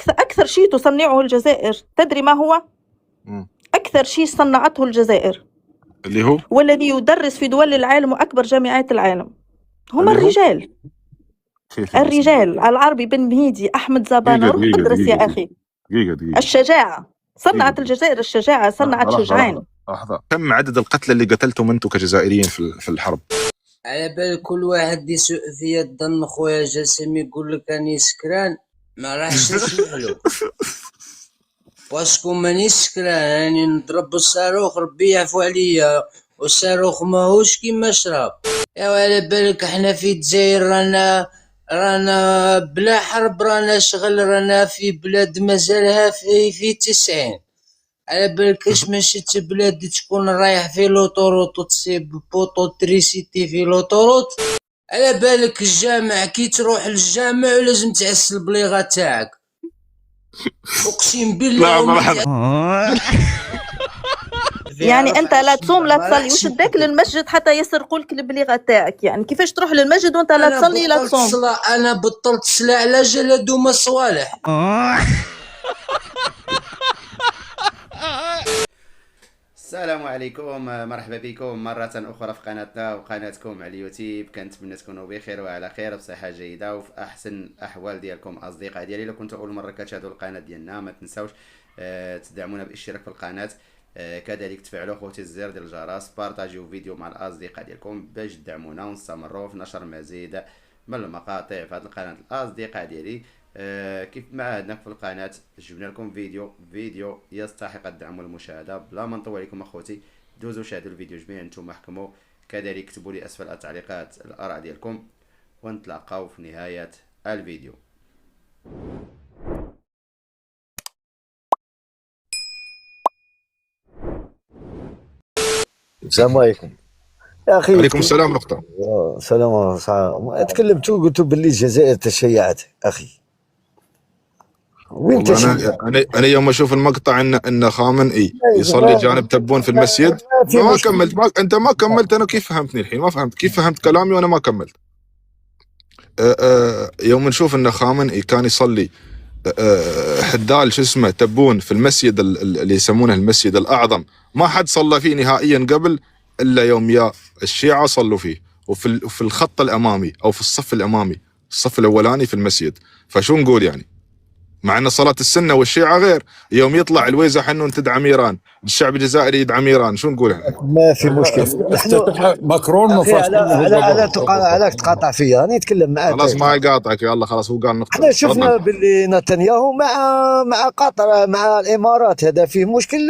أكثر شيء تصنعه الجزائر تدري ما هو؟ أكثر شيء صنعته الجزائر اللي هو والذي يدرس في دول العالم وأكبر جامعات العالم هم الرجال. الرجال العربي بن مهيدي أحمد زبانة، روح ادرس يا أخي. دقيقة. الشجاعة صنعت الجزائر، الشجاعة صنعت شجعان. لحظة، كم عدد القتلى اللي قتلتم انتم كجزائريين في الحرب؟ على بال كل واحد يسوء في الظن خويا جاسم يقول لك راني سكران ما راحش نسمح له. واسكو ماني سكران، راني نضرب الصاروخ ربي يعفو عليا، والصاروخ ماهوش كيما شراب. يا على بالك احنا في الجزائر رانا بلا حرب، رانا شغل، رانا في بلاد مازالها في 90. على بالك اش مشيت بلاد تكون رايح في لوطوروط وتصيب بوطو تريسيتي في لوطوروط. على بالك الجامع كي تروح للجامع لازم تعس البليغه تاعك، اقسم بالله. يعني انت لا تصوم لا تصلي، وش اداك للمسجد حتى يسرقوا لك البليغه تاعك؟ يعني كيفاش تروح للمسجد وانت لا تصلي لا تصوم؟ انا بطلت صلاة على جلد وما صوالح. السلام عليكم، مرحبا بكم مرة أخرى في قناتنا وقناتكم على اليوتيوب. كنتمنى تكونوا بخير وعلى خير وبصحة جيدة وفي أحسن الأحوال ديالكم أصدقاء ديالي. لو كنتوا أول مرة كتشاهدوا القناة ديالنا ما تنساوش تدعمونا بالاشتراك في القناة، كذلك تفعلوا خوتي الزر ديال الجرس، بارطاجيو فيديو مع الأصدقاء ديالكم باش تدعمونا ونستمروا في نشر مزيد من المقاطع في هذه القناة. الأصدقاء ديالي كيف ما عهدنا في القناة جبنا لكم فيديو يستحق الدعم والمشاهدة. بلا ما نطول عليكم اخوتي، دوزوا شاهدوا الفيديو جميعا نتوما حكموا، كذلك اكتبوا لي اسفل التعليقات الاراء ديالكم، ونتلاقاو في نهاية الفيديو. السلام عليكم يا اخي. وعليكم السلام نقطة. سلام. تكلمتوا قلتوا باللي الجزائر تشيعت اخي. وين انا يوم اشوف المقطع ان خامنئي يصلي جانب تبون في المسجد ما كملت. انت ما كملت. انا كيف فهمتني الحين؟ ما فهمت كيف فهمت كلامي وانا ما كملت. يوم نشوف ان خامنئي كان يصلي حدال شو اسمه تبون في المسجد اللي يسمونه المسجد الاعظم، ما حد صلى فيه نهائيا قبل الا يوم يا الشيعة صلوا فيه، وفي الخط الامامي او في الصف الامامي، الصف الاولاني في المسجد. فشو نقول يعني؟ مع ان صلاة السنة والشيعة غير. يوم يطلع الويزة حنون تدعم ايران، الشعب الجزائري يدعم ايران، شو نقول احنا؟ ما في مشكل. افتتح ماكرون على تقاطع فيا، انا نتكلم معاك. خلاص ما يقاطعك، يلا خلاص هو قال نقطة. احنا شفنا باللي نتنياهو مع قطر مع الامارات، هذا فيه مشكل.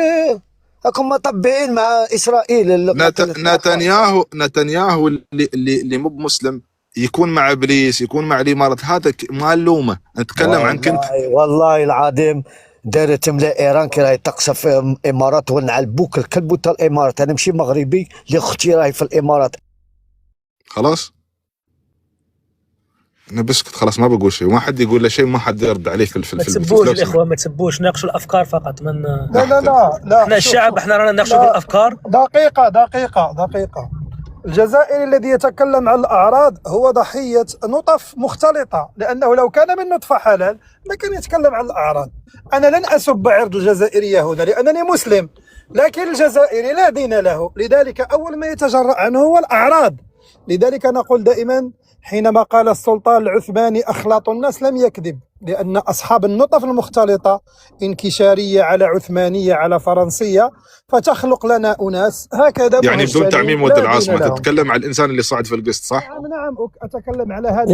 راكم مطبعين مع اسرائيل. نتنياهو اللي مو بمسلم يكون مع ابليس، يكون مع الامارات، هذا ما نلومه. نتكلم عن كنت والله العظيم دايره تملا ايران كي راهي تقصف الامارات ونعلبوك الكلب تاع الامارات. انا ماشي مغربي اللي اختي راهي في الامارات. خلاص انا بسكت خلاص، ما بقول شيء، وما حد يقول له شيء، وما حد يرد عليه في ما تسبوش الاخوه، ما تسبوش، ناقشوا الافكار فقط. من لا احنا الشعب، احنا رانا نناقشوا في الافكار. دقيقة. الجزائري الذي يتكلم عن الأعراض هو ضحية نطف مختلطة، لأنه لو كان من نطفة حلال ما كان يتكلم عن الأعراض. أنا لن أسب عرض الجزائرية هنا لأنني مسلم، لكن الجزائري لا دين له، لذلك أول ما يتجرأ عنه هو الأعراض. لذلك نقول دائما حينما قال السلطان العثماني أخلاط الناس لم يكذب، لأن أصحاب النطف المختلطة انكشارية على عثمانية على فرنسية، فتخلق لنا أناس هكذا يعني بدون تعميم ولد العاصمة. تتكلم على الإنسان اللي صعد في القسط، صح؟ نعم أتكلم على هذا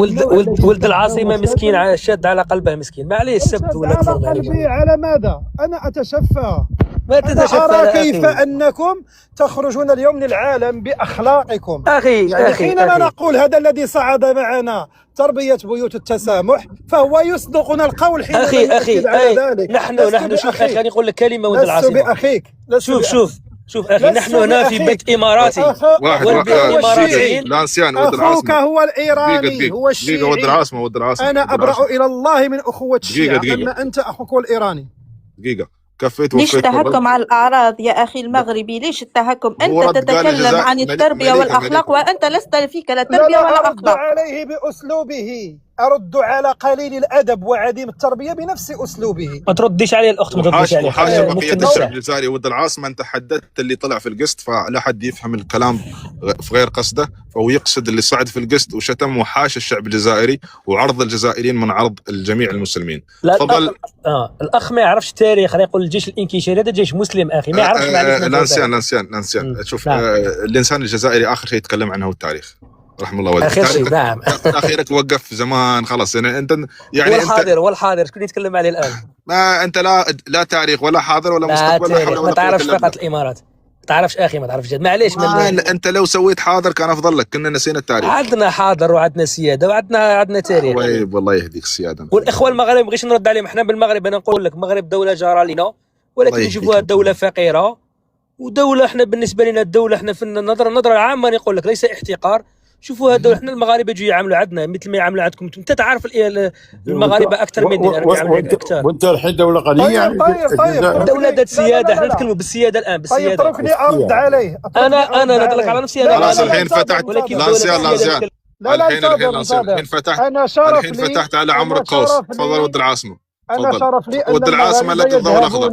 ولد العاصمة مسكين، شاد على قلبه مسكين، ما عليه السب ولا على قلبي. على ماذا؟ أنا أتشفى. ما تتشفى. أرى كيف أنكم تخرجون اليوم للعالم بأخلاقكم. أخي حينما نقول هذا الذي صعد معنا تربية بيوت التسامح، فهو يصدقنا القول حينما أخي نحن شوف أخي، أنا أقول لك كلمة ولد العاصمة. لست بأخيك. شوف أخي، نحن هنا في بيت إماراتي، واحد لانسيان ولد العاصمة. أخوك هو الإيراني، هو الشيعي. ولد العاصمة. أنا أبرأ إلى الله من أخوة الشيعة، أما أنت أخوك هو الإيراني. كفيت ليش التهكم على الأعراض يا أخي المغربي؟ ليش التهكم؟ أنت تتكلم عن التربية والأخلاق وأنت لست فيك لا تربية ولا أخلاق. عليه بأسلوبه ارد على قليل الادب وعديم التربيه بنفس اسلوبه. ما ترديش عليه الاخت، ما ترديش عليه. وحاشا بقيه الشعب الجزائري ود العاصمه. انت حددت اللي طلع في القسط، فلا حد يفهم الكلام في غير قصده، فهو يقصد اللي صعد في القسط وشتم وحاشا الشعب الجزائري وعرض الجزائريين من عرض الجميع المسلمين. تفضل. الاخ ما يعرفش التاريخ، يقول الجيش الانكشاري هذا جيش مسلم اخي، ما يعرفش معليش. لانسيان شوف الانسان الجزائري اخر شيء يتكلم عنه التاريخ، رحم الله والديك. اخر شيء نعم. اخيرك وقف زمان خلاص. يعني انت والحاضر شكون يتكلم عليه الان؟ ما انت لا تاريخ ولا حاضر ولا مستقبل ولا حول ولا قوه. ما تعرفش فقط الامارات، ما تعرفش اخي، ما تعرفش جد. معليش انت لو سويت حاضر كان افضل لك. كنا نسينا التاريخ. عندنا حاضر وعندنا سياده وعندنا تاريخ. والله يهديك السياده. والاخوه المغاربه ما بغيتش نرد عليهم. احنا بالمغرب انا نقول لك المغرب دوله جاره لنا، ولكن نشوفوها دوله فقيره، ودوله احنا بالنسبه لنا الدوله احنا في النظره العامه نقول لك ليس احتقار. شوفوا هذول احنا المغاربه يجوا يعاملوا عندنا مثل ما يعاملوا عندكم. انت تعرف المغاربه اكثر مني، انا نعامل اكثر. وانت الحين دوله غنيه. طيب دوله ذات سياده. احنا نتكلموا بالسياده الان، بالسياده. طيب اتركني ارد عليه. انا نطلق على نفسي. خلاص الحين فتحت لانسيان. الحين فتحت على عمرو قوس. تفضل ود العاصمه. انا شرف لي ود العاصمه التي الضوء الاخضر.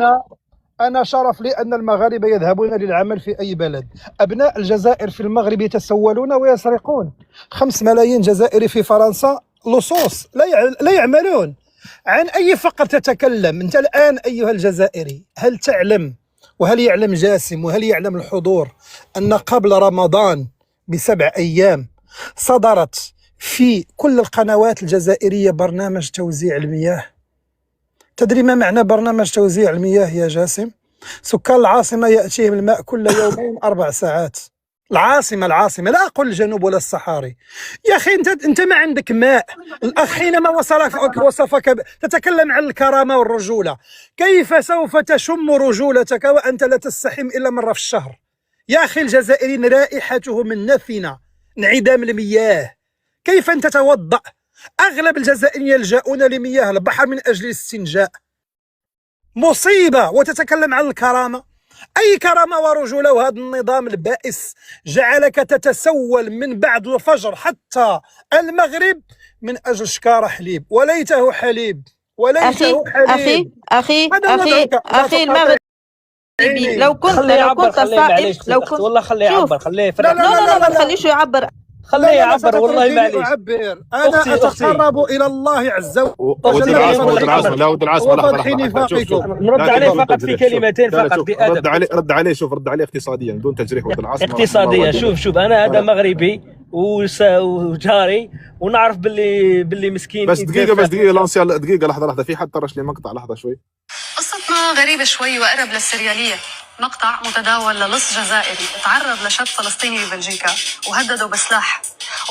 أنا شرف لي أن المغاربة يذهبون للعمل في أي بلد. أبناء الجزائر في المغرب يتسولون ويسرقون. 5 ملايين جزائري في فرنسا لصوص لا يعملون. عن أي فقر تتكلم أنت الآن أيها الجزائري؟ هل تعلم وهل يعلم جاسم وهل يعلم الحضور أن قبل رمضان ب7 أيام صدرت في كل القنوات الجزائرية برنامج توزيع المياه؟ تدري ما معنى برنامج توزيع المياه يا جاسم؟ سكان العاصمة يأتيهم الماء كل يومين 4 ساعات. العاصمة لا أقول الجنوب ولا الصحاري. يا أخي أنت ما عندك ماء. الأخ حينما وصفك تتكلم عن الكرامة والرجولة. كيف سوف تشم رجولتك وأنت لا تستحم إلا مرة في الشهر؟ يا أخي الجزائريين رائحتهم النتنة، انعدام المياه. كيف أنت تتوضأ؟ أغلب الجزائريين يلجؤون لمياه البحر من أجل الاستنجاء. مصيبة. وتتكلم عن الكرامة. أي كرامة ورجولة؟ وهذا النظام البائس جعلك تتسول من بعد الفجر حتى المغرب من أجل شكارة حليب. وليته حليب. أخي المغرب لو كنت والله خليه يعبر. خليه لا ما تخليش يعبر. خليه يعبر والله معليش. أنا أتقرب إلى الله عز وجل. ود العاصمة نرد عليه فقط في كلمتين فقط بأدب. رد عليه اقتصاديا بدون تجريح. ود العاصمة اقتصاديا. شوف أنا هذا مغربي وجاري ونعرف باللي مسكين. بس دقيقة لانسيا، دقيقة لحظة. في حد طرش لي مقطع، لحظة شوي. قصتنا غريبة شوي وأقرب للسريالية. مقطع متداول للص جزائري تعرض لشاب فلسطيني ببلجيكا وهدده بسلاح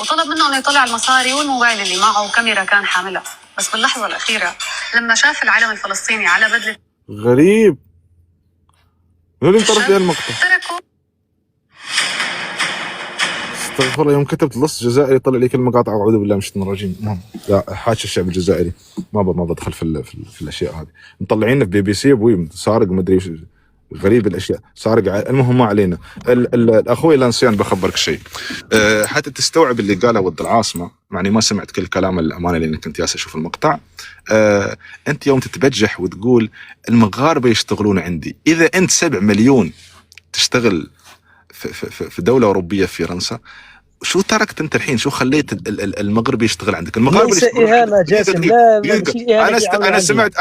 وطلب منه انه يطلع المصاري والموبايل اللي معه وكاميرا كان حاملها، بس باللحظة الأخيرة لما شاف العلم الفلسطيني على بدلة غريب طرف لي المقطع. استغفر الله. يوم كتبت لص جزائري طلع لي كل مقاطع اعوذ بالله من الشيطان الرجيم. المهم لا حاشا الشعب الجزائري، ما بدخل في الاشياء هذه. مطلعيننا في BBC ابوي سارق مدري غريب الاشياء سارق. المهم ما علينا. الاخوي لانسيان بخبرك شيء حتى تستوعب اللي قاله ود العاصمه. يعني ما سمعت كل كلام الامانه لاني كنت ياس اشوف المقطع. انت يوم تتبجح وتقول المغاربه يشتغلون عندي، اذا انت 7 مليون تشتغل في دوله اوروبيه في فرنسا، شو تركت انت الحين؟ شو خليت المغربي يشتغل عندك؟ المغربي ليس اهانه جاسم. لا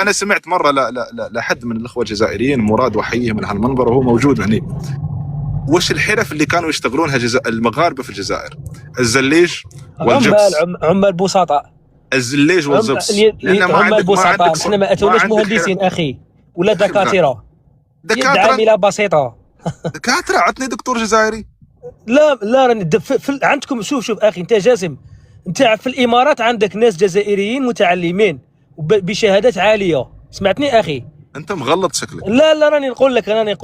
انا سمعت مره لحد من الاخوه الجزائريين مراد وحيه من هالمنبر وهو موجود هني، وش الحرف اللي كانوا يشتغلونها المغاربه في الجزائر؟ الزليج والجبس. عمال بسطاء. الزليج والجبس. عمال بسطاء. احنا ما اتوناش مهندسين اخي ولا دكاتره. عامله بسيطه. دكاتره. عطني دكتور جزائري. لا راني عندكم. شوف اخي انت جاسم، انت في الامارات عندك ناس جزائريين متعلمين بشهادات عاليه. سمعتني اخي؟ انت مغلط شكلك. لا راني نقول لك انا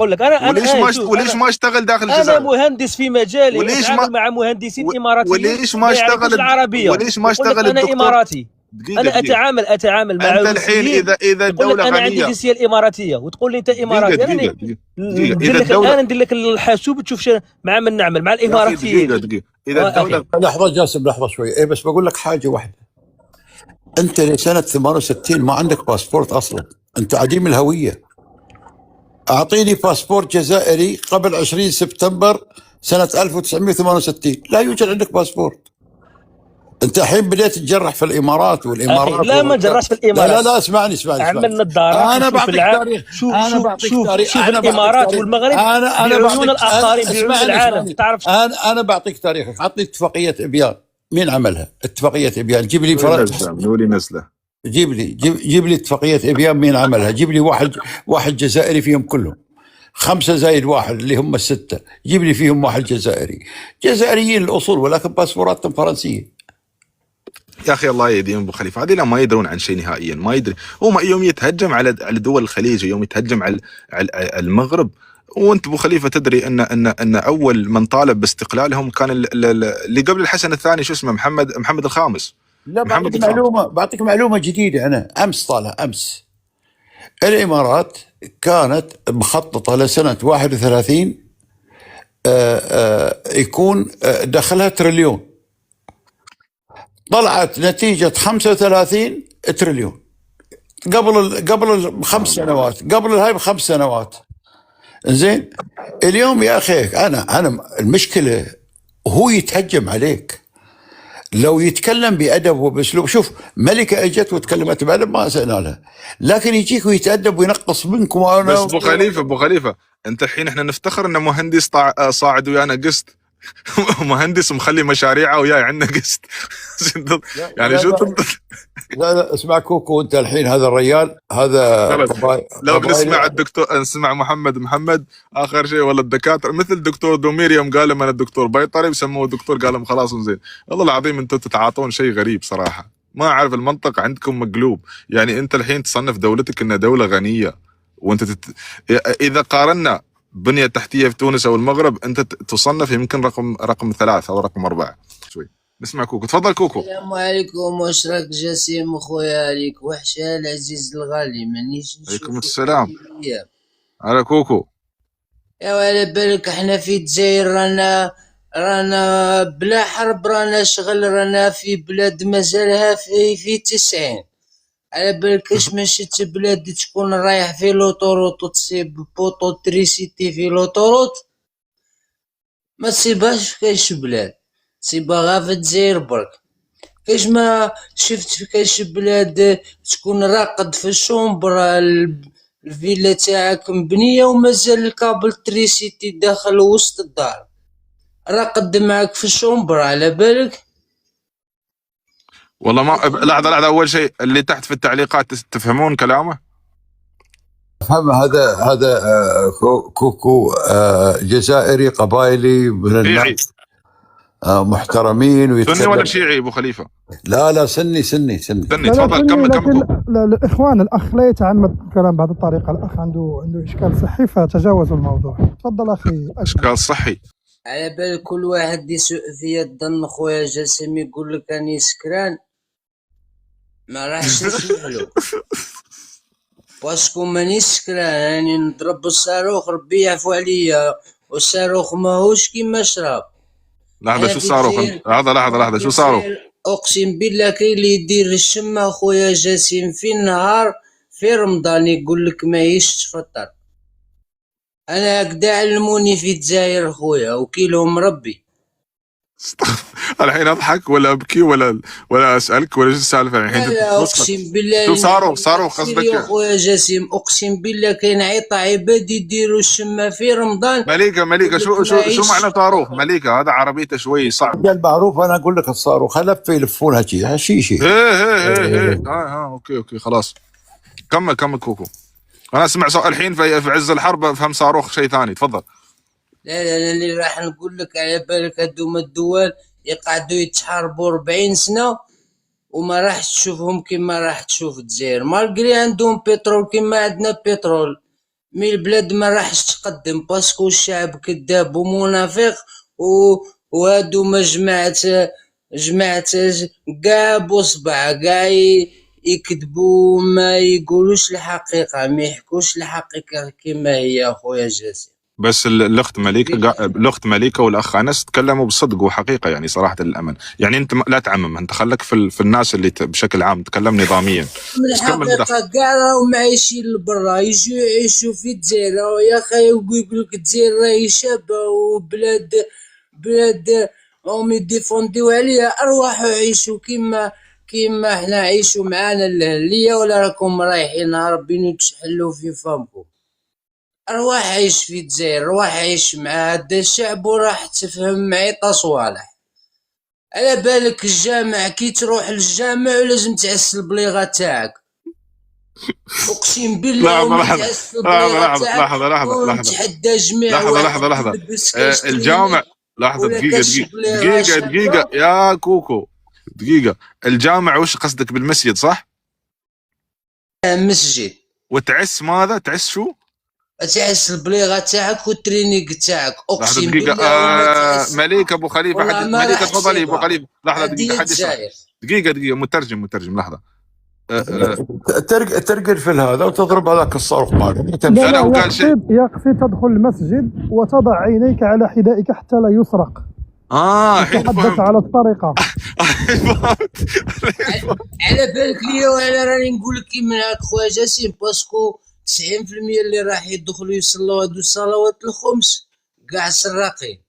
وليش ما اشتغل داخل الجزائر؟ انا مهندس في مجالي واتعامل مع مهندسين اماراتيين. وليش ما اشتغل العربيه؟ وليش ما اشتغل انا اماراتي. انا اتعامل مع انت الحين اذا الدوله غنيه. انا عندي الجنسيه الاماراتيه وتقول لي انت اماراتي. انا ندير لك الحاسوب تشوف مع من نعمل مع الاماراتيين. دقيقه اذا الدوله. لحظه جاسم، لحظه شوي. بس بقول لك حاجه واحده. انت لسنه 68 ما عندك باسبورت اصلا، انت عديم الهويه. اعطيني باسبورت جزائري قبل 20 سبتمبر سنه 1968، لا يوجد عندك باسبورت. انت الحين بديت تجرح في الامارات اخي والامارات لا ما جراش في لا الامارات. لا لا اسمعني عملنا الدارات انا وشوف بعطيك تاريخ، انا بعطيك تاريخ، شوف انا بعطيك الامارات تاريخ، والمغرب انا بعيون بعطيك الاخرين، بعيون اسمعني العالم. تعرف انا بعطيك تاريخك. عطني اتفاقيه ابيان، مين عملها؟ اتفاقيه ابيان، جيب لي نولي نزله. جيب لي اتفاقيه ابيان مين عملها؟ جيب لي واحد جزائري فيهم كلهم، 5 زائد 1 اللي هم 6، جيب لي فيهم واحد جزائري، جزائريين الاصول ولكن باسبوراتهم فرنسيه. يا اخي الله يهديهم ابو خليفه، هذه لا ما يدرون عن شيء نهائيا، ما يدري. هو يوم يتهجم على دول الخليج، يوم يتهجم على المغرب. وانت ابو خليفه تدري ان اول من طالب باستقلالهم كان اللي قبل الحسن الثاني، شو اسمه، محمد الخامس. لا بعطيك معلومه جديده. انا امس الامارات كانت مخططه لسنه 31 يكون دخلها تريليون، طلعت نتيجه 35 تريليون قبل 5 سنوات، قبل هاي ب5 سنوات. زين اليوم يا اخي انا المشكله هو يتهجم عليك، لو يتكلم بأدب وبأسلوب. شوف ملكة اجت وتكلمت بأدب ما سألنا لها، لكن يجيك ويتأدب وينقص منكم. بس ابو خليفه انت الحين احنا نفتخر ان مهندس صاعد ويانا قسط مهندس مخلي مشاريعه وياي عندنا قسط. يعني شو لا اسمع كوكو، انت الحين هذا الرجال هذا لو بنسمع الدكتور، نسمع محمد اخر شيء، ولا الدكاتره مثل الدكتور دومير يوم قال لهم انا الدكتور بيطري بسموه دكتور، قال لهم خلاص زين. والله العظيم انتم تتعاطون شيء غريب صراحه، ما اعرف المنطق عندكم مقلوب. يعني انت الحين تصنف دولتك انها دوله غنيه، وانت اذا قارنا بنيه تحتيه في تونس او المغرب انت تصنف يمكن رقم 3 او رقم 4 شوي. نسمع كوكو، تفضل كوكو. السلام عليكم، واش راك جسيم اخويا؟ عليك وحشه العزيز الغالي، مانيش نشوفك. عليكم السلام. على كوكو. يا على بالك احنا في الجزائر رانا بلا حرب، رانا شغل، رانا في بلاد مازالها في 90. على بالك اش مشيت بلاد تكون رايح في لوطوروط وتصيب بوطو تريسيتي في لوطوروط، ما تصيبهاش في كاش بلاد، تصيبها غا في الجزائر برك. كاش ما شفت في كاش بلاد تكون راقد في الشومبر الفيلا تاعك مبنية ومازال الكابل تريسيتي داخل وسط الدار، راقد معك في الشومبر. على بالك والله ما لحظة أول شيء اللي تحت في التعليقات تفهمون كلامه؟ فهم هذا كوكو جزائري قبائلي من الناس محترمين سني ولا شيعي ابو خليفه؟ لا سني تفضل كمل. لا الاخوان، الاخ لا يتعمد الكلام بهذه الطريقه، الاخ عنده اشكال صحي فتجاوزوا الموضوع. تفضل اخي. اشكال صحي؟ على بال كل واحد يسوء في الظن خويا جاسم، يقول لك راني سكران ما راحش نسمعلو باسكو ماني سكران، راني نضرب الصاروخ ربي يعفو عليا، والصاروخ ماهوش كيما شراب. لحظة شو الصاروخ؟ لحظة شو صاروخ؟ اقسم بالله كاين اللي يدير الشمة خويا جاسم في النهار في رمضان يقول لك ماهيش تفطر. انا هكذا علموني في الجزائر خويا، وكيلهم ربي. الحين اضحك ولا ابكي ولا اسالك ولا شو السالفه الحين؟ لا اقسم بالله شو صاروخ قصدك يا خويا جاسم؟ اقسم بالله كاين عيطة عباد يديروا الشمة في رمضان. مليكة شو معنى صاروخ؟ مليكة هذا عربيته شوي صعب. المعروف انا اقول لك الصاروخ يلفونها شيء. اوكي خلاص كمل كوكو. انا اسمع الحين في عز الحرب افهم صاروخ شيء ثاني. تفضل. لا اللي راح نقول لك على بالك هذوما الدول يقعدوا يتحاربوا 40 سنة وما راح تشوفهم كما راح تشوف الجزائر، مالقري عندهم بترول كما عندنا بترول، مي البلاد ما راحش تقدم باسكو الشعب كذاب ومنافق وهادو جماعة كاع بصبع كاع يكذبوا، ما يقولوش الحقيقة، ما يحكوش الحقيقة كما هي. اخويا جاسم بس الاخت مليكه والاخ انس تكلموا بصدق وحقيقه، يعني صراحه للامن. يعني انت لا تعمم، انت خليك في الناس اللي بشكل عام تكلم نظاميا. من الحقيقه كاع راهم عايشين لبرا، يجوا يعيشوا في الجزائر يا اخي، ويقول لك الجزائر راهي شابه وبلاد هم يديفونديو عليها. ارواحوا عيشوا كيما احنا عيشوا معانا الاهليه، ولا راكم رايحين هاربين وتحلوا في فمكم. أرواح عيش في الجزائر، روح عيش مع هذا الشعب وراح تفهم معيطة صوالح. على بالك الجامع، كي تروح للجامع ولازم تعس البليغة تاعك، اقسم بالله. لحظة ونتحدى جميع لحظة الجامع. لحظة دقيقة يا كوكو، دقيقة. الجامع وش قصدك بالمسجد صح؟ مسجد. وتعس ماذا؟ تعس شو؟ تعس البليغه تاعك والترينينغ تاعك، اقسم بالله. مليك ابو خليفه، مليك تفضلي ابو خليفه. لحظه دقيقه مترجم لحظه. ترقد في هذا وتضرب هذاك الصاروخ مالك. يكفي تدخل المسجد وتضع عينيك على حذائك حتى لا يسرق. تحدث على الطريقه. على بالك ليا وانا راني نقول لك كيما هاك خويا جاسم، باسكو 90% اللي راح يدخلوا يصلوا هادو الصلوات الخمس كاع سراقين.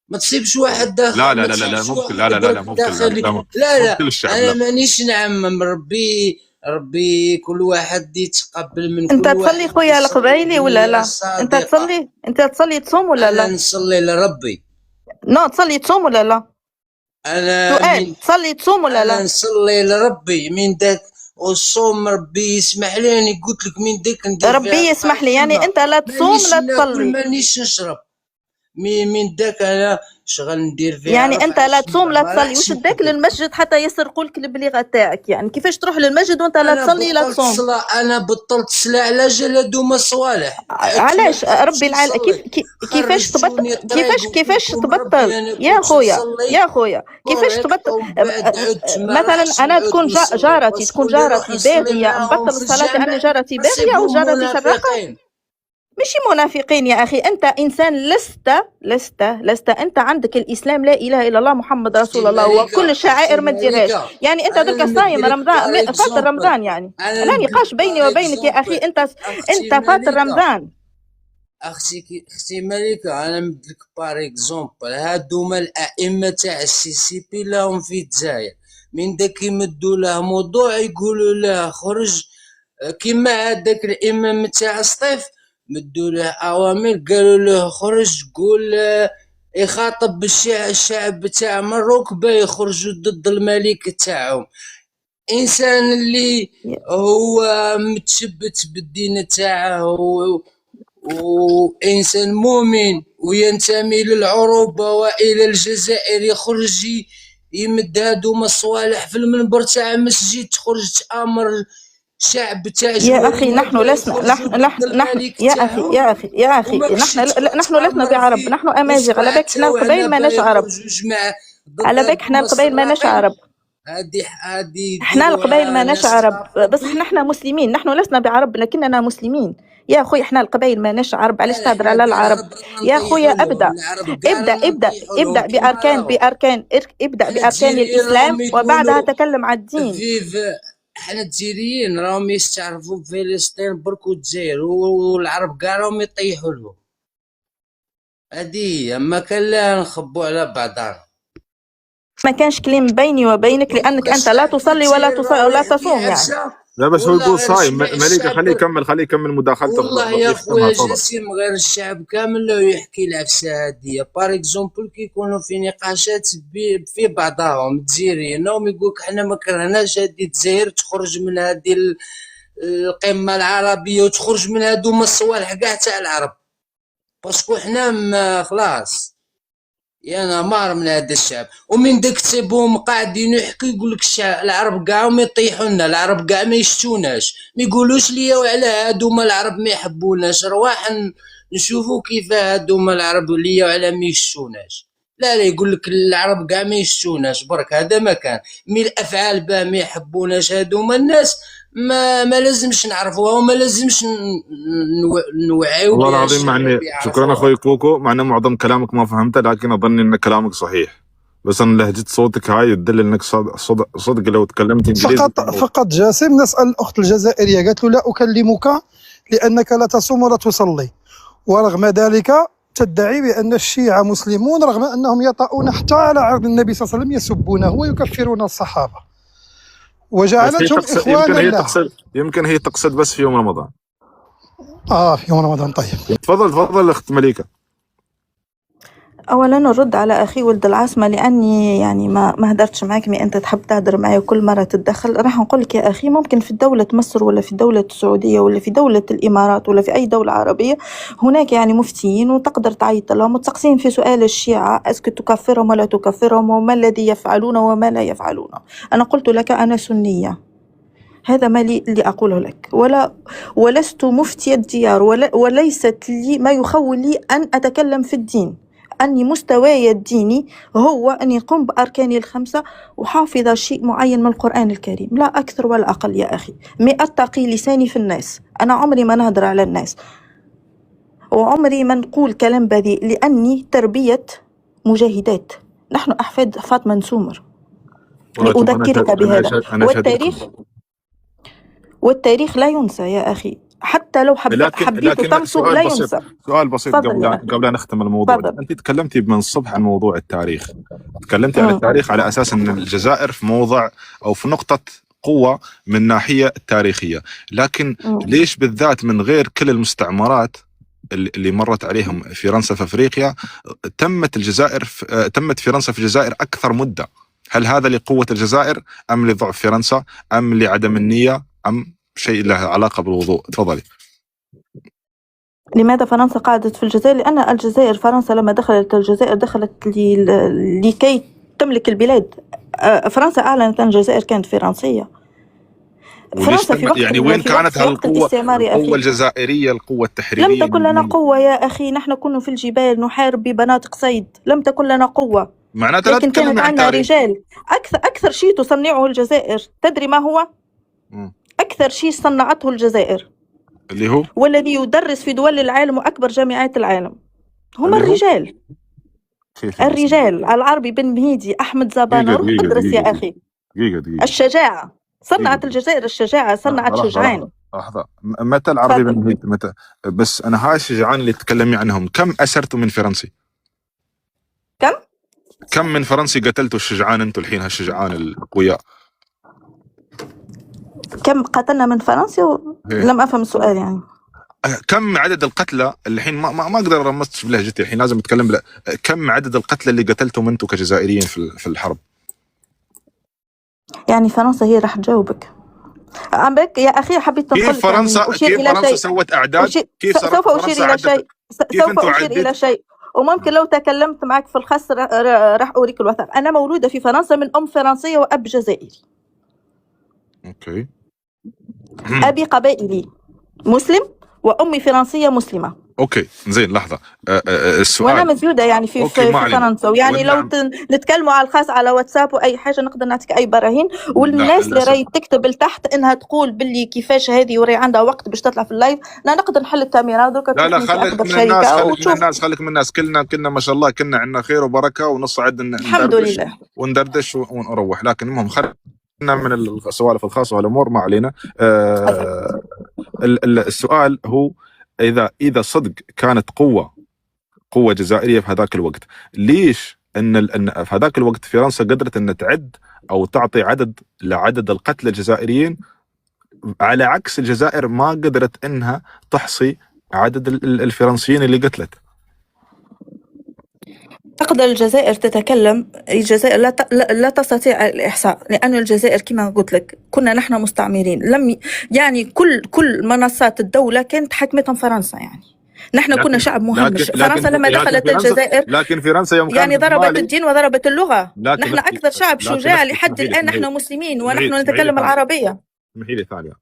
ما تصيبش واحد داخل. لا ممكن. لا ممكن. لا انا مانيش نعمم. ربي كل واحد يتقبل من كل واحد. انت تصلي خويا القبايلي ولا لا؟ انت تصلي تصوم ولا لا؟ انا نصلي لربي. تصلي تصوم ولا لا؟ انا سؤال، تصلي تصوم ولا لا؟ انا نصلي لربي من داك، والصوم ربي يسمح لي. راني قلت لك من ديك ندير ربي يسمح لي، يعني انت لا تصوم لا تصلي. مانيش نشرب من داك، انا شغل ندير فيها. يعني انت لا تصوم لا تصلي، وش داك للمسجد حتى يسرقوا لك البليغه تاعك؟ يعني كيفاش تروح للمسجد وانت لا تصلي لا تصوم؟ انا بطلت صلاة على جلدو ما صوالح. علاش ربي العالم كيفاش تبطل؟ كيفاش تبطل يا خويا كيفاش تبطل؟ مثلا انا تكون جارتي باغيه نبطل الصلاه لان جارتي باغيه وجارتي سراقه. ماشي منافقين يا أخي، أنت إنسان لست أنت عندك الإسلام، لا إله إلا الله محمد رسول الله، وكل الشعائر ما تديرهاش. يعني أنت درك صايم رمضان، فاطر رمضان، يعني لا نقاش بيني وبينك يا أخي. أنت فاطر رمضان. أختي مليكة، أنا نديك بار إكزومبل. هادوما الأئمة تاع السيسيبي لهم في الجزائر، من داك يمدوا له موضوع يقولوا له خرج، كيما هذاك الإمام تاع سطيف مدوا له اوامر قالوا له خرج قول يخاطب الشعب تاع مروك با يخرجوا ضد الملك تاعهم. انسان اللي هو متشبت بالدين تاعه وانسان مؤمن وينتمي للعروبه والى الجزائر، يخرج يمد هادو مصوالح في المنبر تاع مسجد، تخرج تامر شعب تاع يا أخي نحن لسنا يا أخي نحن لسنا بعرب، نحن أمازيغ. على بالك احنا القبائل ما ناش عرب، على بالك احنا القبائل ما ناش عرب، احنا القبائل ما ناش عرب، بس احنا مسلمين. نحن لسنا بعرب لكننا مسلمين يا خويا. احنا القبائل ما ناش عرب، علاش تهضر على العرب يا خويا؟ ابدأ بأركان الإسلام وبعدها تكلم عن الدين. احنا الجزائريين راهم يستعرفوا بفلسطين برك والجزائر، والعرب كاع راهم يطيحوا لهم. هادي ما كان لا نخبوا على بعضنا. ما كانش كلام بيني وبينك لانك انت لا تصلي ولا تصوم يعني. لا بس هو يقول صايم. مليكة خليه يكمل مداخلته. والله يا خويا جاسم غير الشعب كامل لو يحكي العفسه هادية. بار اكزومبل كي يكونوا في نقاشات في بعضهم الجزائريين راهم يقولك حنا ما كرهناش هادي الجزائر تخرج من هادي القمه العربيه وتخرج من هادو الصوالح كاع تاع العرب، باسكو حنا خلاص يانا مار من هذا الشعب. ومن داك تسيبهم قاعدين يحكوا يقول لك الشعب العرب كاع ما يطيحوا لنا، العرب كاع ما يشتوناش، ما يقولوش ليا وعلى هادوما العرب ما يحبوناش. رواح نشوفوا كيف هادوما العرب ليا وعلى ما يشتوناش. لا يقول لك العرب كاع ما يشتوناش برك. هذا ما كان من الافعال باه ما يحبوناش هادوما الناس، ما لازمش نعرفوها وما لازمش نوعيو والله بها العظيم الشعب معني شكرا يعرفوها. اخوي كوكو، مع ان معظم كلامك ما فهمته لكن اظن ان كلامك صحيح، بس انا لهجة صوتك هاي تدل انك صدق لو تكلمت انجليزي. فقط جاسم، نسأل الأخت الجزائرية قالت له لا أكلمك لأنك لا تصوم ولا تصلي، ورغم ذلك تدعي بأن الشيعة مسلمون رغم أنهم يطؤون حتى على عرض النبي صلى الله عليه وسلم، يسبونه ويكفرون الصحابة وجعلتهم إخوانا لها. يمكن هي تقصد بس في يوم رمضان. في يوم رمضان. طيب تفضل اخت مليكة. اولا نرد على اخي ولد العاصمه، لاني يعني ما هدرتش معاك، مي انت تحب تهدر معايا وكل مره تتدخل. راح نقول لك يا اخي، ممكن في دوله مصر ولا في دوله السعوديه ولا في دوله الامارات ولا في اي دوله عربيه هناك يعني مفتيين وتقدر تعيط لهم وتسقسيهم في سؤال الشيعه اسكو تكفرهم ولا تكفرهم وما الذي يفعلون وما لا يفعلون. انا قلت لك انا سنيه، هذا ما لي اللي أقوله لك، ولست مفتي الديار، وليست لي ما يخول لي أن أتكلم في الدين. أني مستواي الديني هو أني أقوم بأركاني الخمسة وحافظة شيء معين من القرآن الكريم، لا أكثر ولا أقل يا أخي. أتقي لساني في الناس، أنا عمري ما نهدر على الناس وعمري ما نقول كلام بذيء، لأني تربية مجاهدات، نحن أحفاد فاطمة نسومر. لأذكرك بهذا. والتاريخ لا ينسى يا أخي، حتى لو حبيت تنسوا لا ينسى. سؤال بسيط قبل أن نختم الموضوع. أنت تكلمتي من الصبح عن موضوع التاريخ، تكلمتي عن التاريخ على أساس أن الجزائر في موضع أو في نقطة قوة من الناحية التاريخية، لكن ليش بالذات من غير كل المستعمرات اللي مرت عليهم فرنسا في أفريقيا تمت فرنسا في الجزائر أكثر مدة؟ هل هذا لقوة الجزائر أم لضعف فرنسا أم لعدم النية أم شيء له علاقة بالوضوء؟ تفضلي. لماذا فرنسا قعدت في الجزائر؟ لأن الجزائر فرنسا لما دخلت الجزائر دخلت لكي تملك البلاد. فرنسا أعلنت أن الجزائر كانت فرنسية. فرنسا في وقت يعني وين كانت القوة الجزائرية، القوة التحريرية؟ لم تكن لنا قوة يا أخي، نحن كنا في الجبال نحارب ببنادق صيد، لم تكن لنا قوة. لكن كانت عندنا رجال. أكثر شيء تصنعه الجزائر تدري ما هو؟ أكثر شيء صنعته الجزائر اللي هو والذي يدرس في دول العالم وأكبر جامعات العالم هم الرجال. الرجال العربي بن مهيدي، أحمد زبانة، روح ادرس يا أخي. دقيقة. الشجاعة صنعت الجزائر، الشجاعة صنعت شجعان. لحظة، متى العربي بن مهيدي؟ متى؟ بس أنا هاي الشجعان اللي تتكلمي عنهم كم أسرتوا من فرنسي؟ كم من فرنسي قتلتوا الشجعان أنتوا الحين هالشجعان الأقوياء؟ كم قتلنا من فرنسا؟ لم أفهم السؤال يعني. كم عدد القتلى الحين؟ ما أقدر أرمز بلهجتي الحين، لازم أتكلم كم عدد القتلى اللي قتلتهم أنتوا كجزائريين في الحرب؟ يعني فرنسا هي راح تجاوبك. عمك يا أخي حبيت تقول كيف فرنسا سوت أعداد؟ سوف أشير إلى شيء وممكن لو تكلمت معك في الخاص راح أوريك الوثائق. أنا مولودة في فرنسا من أم فرنسية وأب جزائري. أوكي. أبي قبائلي مسلم وأمي فرنسية مسلمة. أوكي زين. لحظة، السؤال وأنا مزيودة يعني في فرنسا، ويعني لو نتكلموا على الخاص على واتساب وأي حاجة نقدر نعطيك أي براهين. والناس اللي راهي تكتب لتحت إنها تقول باللي كيفاش هذه وراي عندها وقت باش تطلع في اللايف، نقدر نحل الكاميرا دوكا. لا خليك من الناس كلنا ما شاء الله كنا عندنا خير وبركة ونصعد الحمد لله وندردش ونروح، لكن المهم من السوالف الخاصة والأمور ما علينا. السؤال هو إذا صدق كانت قوة جزائرية في هذاك الوقت، ليش إن في هذاك الوقت فرنسا قدرت أن تعد أو تعطي عدد القتلى الجزائريين، على عكس الجزائر ما قدرت إنها تحصي عدد الفرنسيين اللي قتلت؟ تقدر الجزائر تتكلم، الجزائر لا تستطيع الإحصاء، لأن الجزائر كما قلت لك كنا نحن مستعمرين. يعني كل منصات الدولة كانت حكمتهم فرنسا، يعني نحن كنا شعب مهمش. فرنسا لما دخلت الجزائر لكن فرنسا يوم يعني ضربت الدين وضربت اللغة. نحن أكثر شعب شجاع لحد الآن، نحن مسلمين ونحن نتكلم العربية. اسمحي لي ثانية،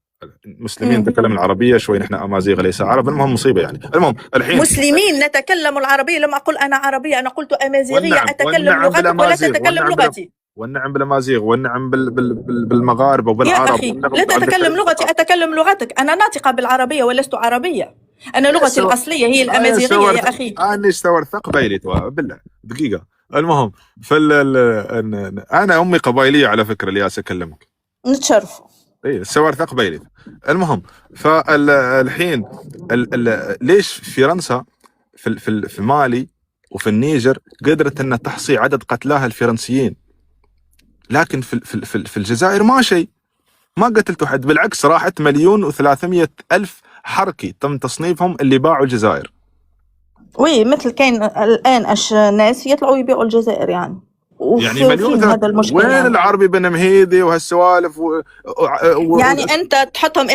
مسلمين نتكلم العربية شوي، نحن أمازيغ ليس عرب. المهم مصيبة يعني. المهم الحين مسلمين نتكلم العربية، لما أقول أنا عربية أنا قلت أمازيغية، أتكلم لغتك ولا تتكلم لغتي. والنعم بالامازيغ، والنعم بالمغاربه يا وبالعرب، أخي والنعم لا تتكلم لغتي أتكلم لغتك. أنا ناطقة بالعربية ولست عربية. أنا لغتي الأصلية هي الأمازيغية يا أخي. أنا استورث قبيلي بالله دقيقة. المهم أنا أمي قبيلية على فكرة اللي أكلمك. نتشرف. إيه استورث قبيلي. المهم فالحين ليش فرنسا في مالي وفي النيجر قدرت أن تحصي عدد قتلاها الفرنسيين، لكن في الجزائر ما شيء، ما قتلتوا حد، بالعكس راحت 1,300,000 حركي تم تصنيفهم اللي باعوا الجزائر. وي مثل كاين الآن ناس يطلعوا يبيعوا الجزائر يعني مليون. هذا المشكلة وين يعني. العربي بن مهيدي وهالسوالف يعني أنت تحطهم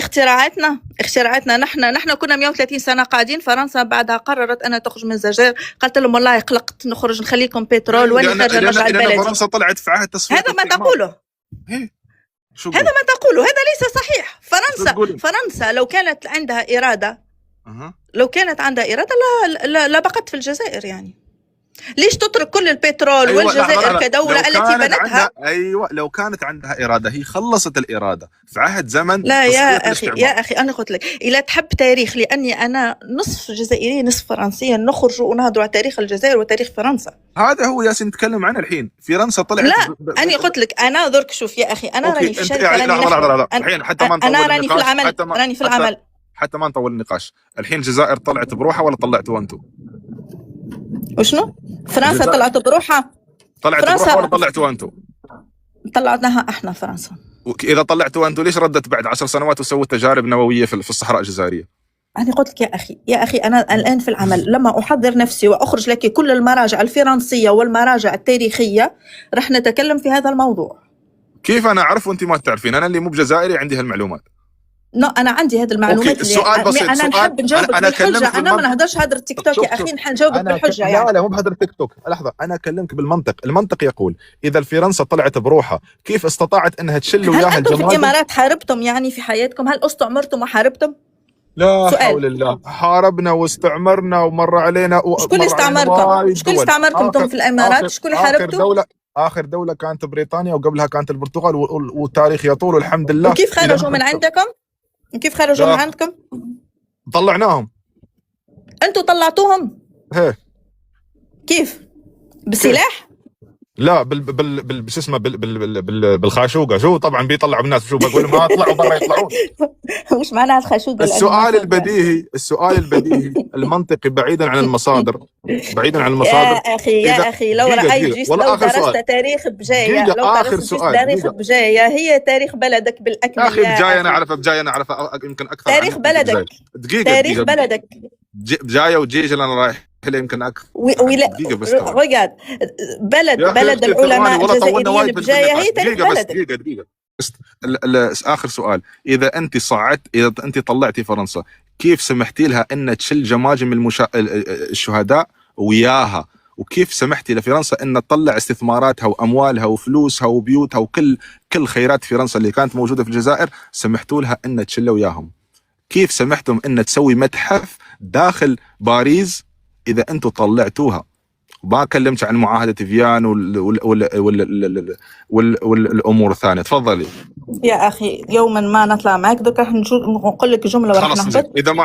اختراعاتنا نحن كنا 130 سنة قاعدين. فرنسا بعدها قررت أنها تخرج من الجزائر، قالت لهم والله قلقت نخرج نخليكم بترول وأنا خارجة نرجع البلد. فرنسا طلعت في عهد تصفية هذا ما تقوله. هذا ما تقوله، هذا ليس صحيح. فرنسا لو كانت عندها إرادة لا بقت في الجزائر يعني. ليش تترك كل البترول والجزائر كدولة التي بنتها؟ لو كانت عندها إرادة هي خلصت الإرادة في عهد زمن. لا يا أخي أنا قلت لك إذا تحب تاريخ، لأني أنا نصف جزائرية نصف فرنسية، نخرج ونهضر على تاريخ الجزائر وتاريخ فرنسا. هذا هو ياسين نتكلم عنه الحين. فرنسا طلعت. لا أنا قلت لك أنا درك شوف يا أخي، أنا راني في الشركة، الحين حتى ما نطول أنا راني في العمل حتى ما نطول النقاش. الحين الجزائر طلعت بروحها ولا طلعتوا أنتم؟ وشنو؟ فرنسا طلعت بروحها. ولا طلعتوا أنتم؟ طلعناها احنا فرنسا. إذا طلعتوا أنتم ليش ردت بعد 10 سنوات وسوت تجارب نووية في الصحراء الجزائرية؟ أنا قلت لك يا أخي أنا الآن في العمل، لما أحضر نفسي وأخرج لك كل المراجع الفرنسية والمراجع التاريخية رح نتكلم في هذا الموضوع. كيف أنا أعرف وأنت ما تعرفين؟ أنا اللي مو بجزائري عندي هالمعلومات. أنا عندي هذه المعلومات. السؤال بسيط. أنا نحب نجاوبك بالحجة. أنا ما نهدرش هذا التيك توك يا أخي، نجاوبك بالحجة يعني. لا مو بهذا التيك توك. لحظة، أنا أكلمك بالمنطق. المنطق يقول إذا فرنسا طلعت بروحها كيف استطاعت أنها تشل وياها هل أنتم في الجماعة؟ الإمارات حاربتم يعني في حياتكم؟ هل استعمرتم وحاربتم؟ لا حول الله. حاربنا واستعمرنا ومر علينا شكون استعمركم؟ شكون استعمركم في الإمارات؟ شكون اللي حاربتم؟ آخر دولة كانت بريطانيا وقبلها كانت البرتغال، والتاريخ يطول والحمد لله. وكيف خرجوا من عندكم؟ كيف خرجوا من عندكم؟ طلعناهم. أنتوا طلعتوهم؟ هيه. كيف؟ بالسلاح؟ لا شو اسمه بالخاشوقه. شو طبعا بيطلعوا الناس. شو بقول ما طلعوا برا يطلعون. وش معناها الخاشوقه؟ السؤال البديهي المنطقي بعيدا عن المصادر. يا اخي لو رأيت لو درست تاريخ بجايه، هي تاريخ بلدك بالاكمل. اخي بجايه انا اعرفها يمكن اكثر. تاريخ بلدك تاريخ بلدك بجايه وجيج اللي انا رايح له يمكن اكثر. رقاد بلد العلماء الجزائريين بجايه هي تاريخ بلدك. دقيقة. آخر سؤال. إذا أنت طلعتي فرنسا كيف سمحتي لها أن تشل جماجم الشهداء وياها؟ وكيف سمحتي لفرنسا أن تطلع استثماراتها وأموالها وفلوسها وبيوتها وكل خيرات فرنسا اللي كانت موجودة في الجزائر سمحتوا لها أن تشل وياهم؟ كيف سمحتم أن تسوي متحف داخل باريس إذا أنتم طلعتوها؟ ما كلمت عن معاهدة فيان والأمور الثانية. تفضلي يا أخي يوما ما نطلع معك دوك راح نقول لك جملة وراح نهبط. إذا ما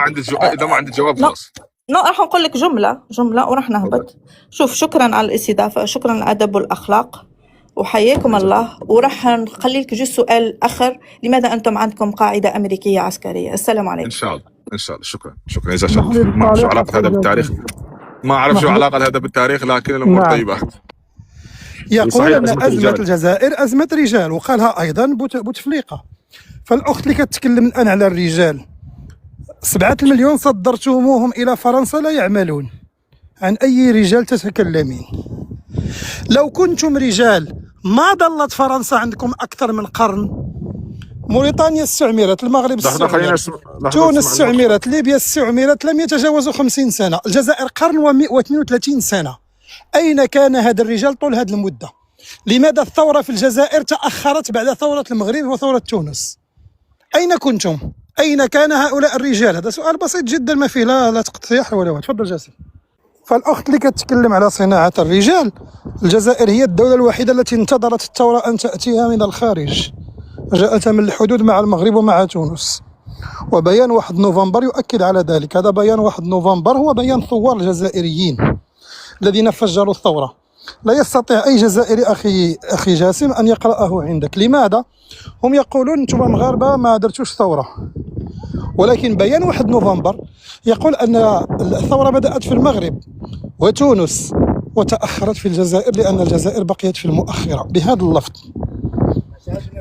عندك جواب خلاص. راح نقول لك جملة وراح نهبط. شوف، شكرا على الاستضافة، شكرا على الأدب والأخلاق وحياكم الله. وراح نخلي لك جو سؤال آخر، لماذا أنتم عندكم قاعدة أمريكية عسكرية؟ السلام عليكم. إن شاء الله. شكرا إذا ما شو علاقة هذا بالتاريخ، ما أعرف شو علاقة هذا بالتاريخ، لكن الأمور طيبة. يقول أن أزمة الجزائر أزمة رجال، وقالها أيضا بوتفليقة. فالأخت اللي كتكلم الآن على الرجال، 7 مليون صدرتموهم إلى فرنسا لا يعملون. عن أي رجال تتكلمين؟ لو كنتم رجال ما ضلت فرنسا عندكم أكثر من قرن. موريتانيا استعمرت، المغرب استعمرت، تونس استعمرت، ليبيا استعمرت، لم يتجاوزوا 50 سنة. الجزائر قرن و132 سنة. أين كان هذا الرجال طول هذه المدة؟ لماذا الثورة في الجزائر تأخرت بعد ثورة المغرب وثورة تونس؟ أين كنتم؟ أين كان هؤلاء الرجال؟ هذا سؤال بسيط جدا ما فيه لا تقطيع ولا. تفضل جاسم. فالأخت اللي كتكلم على صناعة الرجال، الجزائر هي الدولة الوحيدة التي انتظرت الثورة أن تأتيها من الخارج، جاءت من الحدود مع المغرب ومع تونس، وبيان 1 نوفمبر يؤكد على ذلك. هذا بيان 1 نوفمبر هو بيان ثوار الجزائريين الذين فجروا الثورة. لا يستطيع أي جزائري أخي جاسم أن يقرأه عندك. لماذا؟ هم يقولون أنتم مغاربة ما درتوش ثورة، ولكن بيان 1 نوفمبر يقول أن الثورة بدأت في المغرب وتونس وتأخرت في الجزائر لأن الجزائر بقيت في المؤخرة بهذا اللفظ.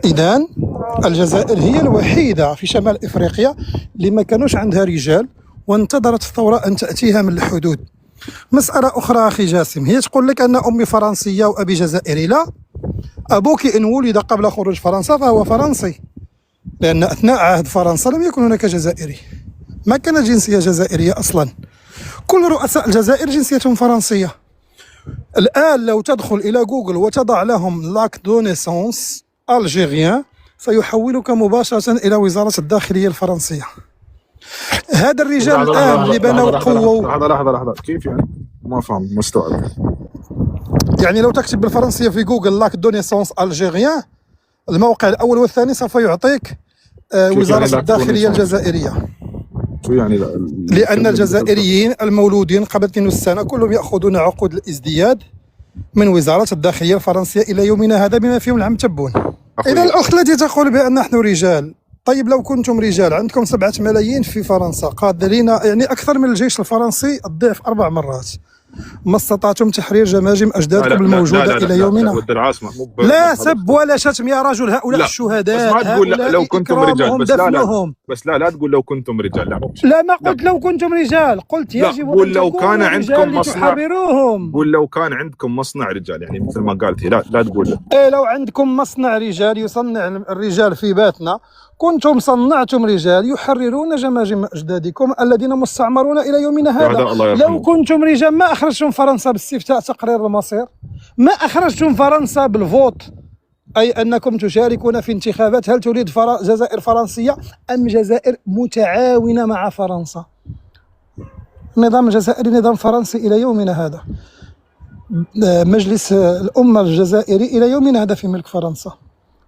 إذن الجزائر هي الوحيدة في شمال إفريقيا اللي ما كانوش عندها رجال وانتظرت الثورة أن تأتيها من الحدود. مسألة أخرى أخي جاسم، هي تقول لك أن أمي فرنسية وأبي جزائري. لا، أبوك إن ولد قبل خروج فرنسا فهو فرنسي، لأن أثناء عهد فرنسا لم يكن هناك جزائري، ما كانت جنسية جزائرية أصلا. كل رؤساء الجزائر جنسيتهم فرنسية. الآن لو تدخل إلى جوجل وتضع لهم لاك دو نيسونس ألجيريان سيحولك مباشرة إلى وزارة الداخلية الفرنسية. هذا الرجال الآن اللي بنوا قوة. لحظة كيف يعني؟ ما فهم مستوعب. يعني لو تكتب بالفرنسية في جوجل لاك دو نيسونس ألجيريان، الموقع الأول والثاني سوف يعطيك وزارة يعني الداخلية الجزائرية. شو يعني؟ لأن الجزائريين المولودين قبل 92 كلهم يأخذون عقود الازدياد من وزارة الداخلية الفرنسية إلى يومنا هذا بما فيهم العم تبون. إذا الأخت التي تقول بأن نحن رجال، طيب لو كنتم رجال عندكم 7 ملايين في فرنسا قادرين، يعني أكثر من الجيش الفرنسي الضعف 4 مرات، ما استطعتم تحرير جماجم أجدادكم الموجودة إلى يومنا. لا سب ولا شتم يا رجل، هؤلاء الشهداء، بس ما تقول لو كنتم رجال، بس لا تقول لو كنتم رجال. لا ما قلت لو كنتم رجال، قلت يجب أن لو كان عندكم مصنع، قول لو كان عندكم مصنع رجال، يعني مثل ما قالت. لا تقول لو عندكم مصنع رجال يصنع الرجال في باتنا، كنتم صنعتم رجال يحررون جماجم أجدادكم الذين مستعمرون إلى يومنا هذا. لو كنتم رجال ما أخرجتم فرنسا باستفتاء تقرير المصير، ما أخرجتم فرنسا بالفوت، أي أنكم تشاركون في انتخابات. هل تريد جزائر فرنسية أم جزائر متعاونة مع فرنسا؟ النظام الجزائري نظام فرنسي إلى يومنا هذا. مجلس الأمة الجزائري إلى يومنا هذا في ملك فرنسا.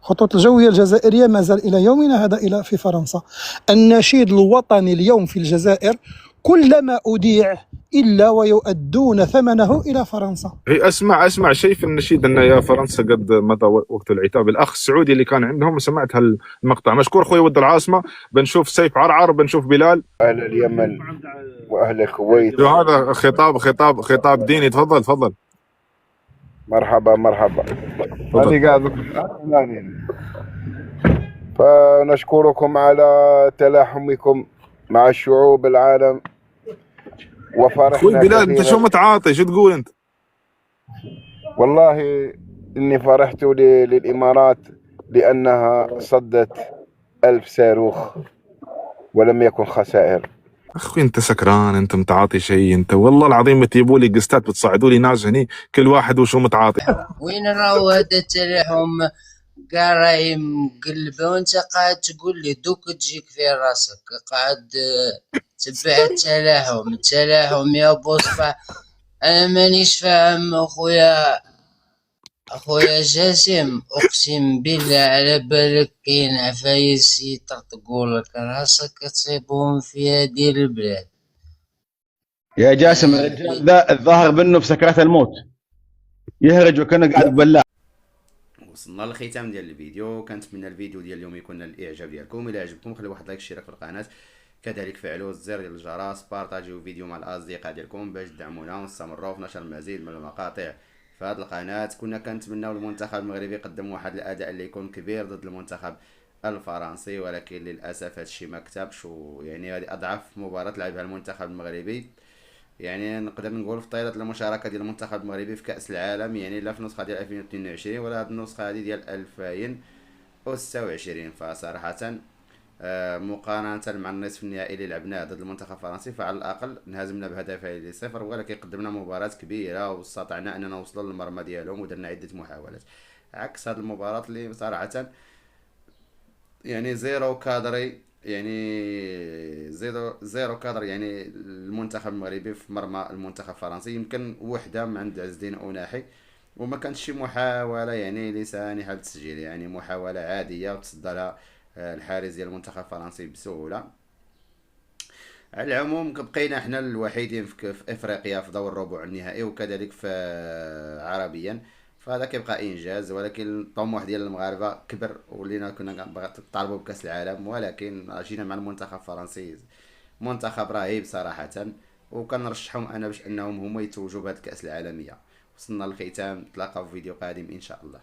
الخطوط الجوية الجزائرية ما زال إلى يومنا هذا في فرنسا. النشيد الوطني اليوم في الجزائر كلما أذيع إلا ويؤدون ثمنه إلى فرنسا. هي أسمع شيء في النشيد أن يا فرنسا قد مضى وقت العتاب. الأخ السعودي اللي كان عندهم سمعت هالمقطع. مشكور أخوي ود العاصمة. بنشوف سيف عرعر، بنشوف بلال. أهل اليمن وأهل الكويت. هذا خطاب ديني. تفضل. مرحبا. أنا قاعد فنشكركم على تلاحمكم مع الشعوب العالم وفرحنا. أخوي بلال أنت شو متعاطي؟ شو تقول أنت؟ والله إني فرحت للإمارات لأنها صدت 1000 صاروخ ولم يكن خسائر. أخوي أنت سكران، أنت متعاطي شيء أنت. والله العظيم بتجيبوا لي قستات بتصعدوا لي ناس هني كل واحد وشو متعاطي. وين راهو هذا التلاحم؟ كاع راهي مقلبه وانت قاعد تقول لي دوك تجيك في راسك قاعد تبع التلاحم يا بوصبح. انا مانيش فاهم اخويا جاسم، اقسم بالله على بالك كاين عفايس يطرطقوا لك راسك تصيبهم في هذه البلاد. يا جاسم الرجال ذا الظاهر منه بسكرات الموت، يهرج وكان قاعد ببلاع. وصلنا للختام ديال الفيديو. كنتمنى الفيديو ديال اليوم يكون نال الاعجاب ديالكم. الى عجبكم خليو واحد لايك، اشتراك في القناه، كذلك فعلوا الزر ديال الجرس، بارطاجيو الفيديو مع الاصدقاء ديالكم باش تدعمونا ونستمروا في نشر المزيد من المقاطع في هذه القناه. كنا كنتمناو المنتخب المغربي يقدم واحد الاداء اللي يكون كبير ضد المنتخب الفرنسي، ولكن للاسف هادشي ما كتبش. يعني هذه اضعف مباراه لعبها المنتخب المغربي. يعني نقدر نقول في طيله المشاركه ديال المنتخب المغربي في كاس العالم، يعني لا في النسخه ديال 2022 ولا هذه النسخه هذه ديال 2026. فصراحه مقارنه مع النصف النهائي اللي لعبناه ضد المنتخب الفرنسي فعلى الاقل انهزمنا بهدفين ل0، ولكن قدمنا مباراه كبيره واستطعنا اننا نوصل للمرمى ديالهم ودرنا عده محاولات، عكس هذه المباراه اللي صراحه يعني زيرو كادري يعني زيرو كادر يعني المنتخب المغربي في مرمى المنتخب الفرنسي. يمكن وحده من عند عز الدين أوناحي، وما كانتش شي محاولة يعني ليس سانحة بالتسجيل، يعني محاولة عادية وتصدى الحارس ديال المنتخب الفرنسي بسهولة. على العموم بقينا احنا الوحيدين في افريقيا في دور الربع النهائي وكذلك في عربيا، فهذا كيبقى انجاز. ولكن الطموح ديال المغاربه كبر، ولينا كنا نطالبوا بكاس العالم، ولكن جينا مع المنتخب الفرنسي منتخب رهيب صراحه، وكنرشحهم انا باش انهم هما يتوجوا بهذه الكاس العالميه. وصلنا للختام، نتلاقاو في فيديو قادم ان شاء الله.